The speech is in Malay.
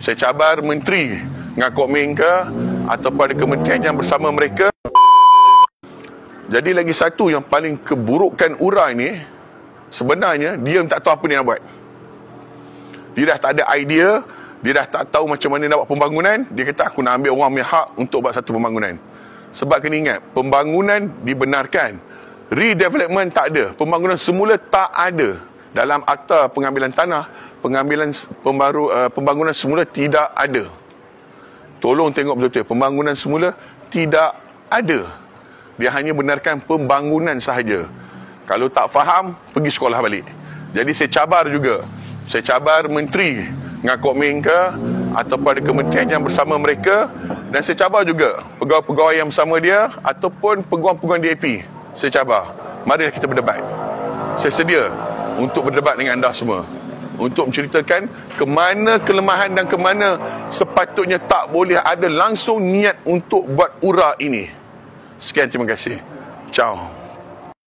Saya cabar menteri ngakuk Menka ataupun ada kementerian yang bersama mereka. Jadi lagi satu yang paling keburukan URA ini, sebenarnya dia tak tahu apa dia nak buat. Dia dah tak ada idea, dia dah tak tahu macam mana nak buat pembangunan. Dia kata aku nak ambil orang punya hak untuk buat satu pembangunan. Sebab kena ingat, pembangunan dibenarkan, redevelopment tak ada, pembangunan semula tak ada. Dalam akta pengambilan tanah, pembangunan semula tidak ada. Tolong tengok betul-betul, pembangunan semula tidak ada. Dia hanya benarkan pembangunan sahaja. Kalau tak faham, pergi sekolah balik. Jadi saya cabar juga. Saya cabar menteri ngakuk Menka ataupun ada kementerian yang bersama mereka. Dan saya cabar juga pegawai-pegawai yang bersama dia ataupun peguam-peguam DAP. Saya cabar. Mari kita berdebat. Saya sedia untuk berdebat dengan anda semua, untuk menceritakan ke mana kelemahan dan ke mana sepatutnya tak boleh ada langsung niat untuk buat URA ini. Sekian, terima kasih. Ciao.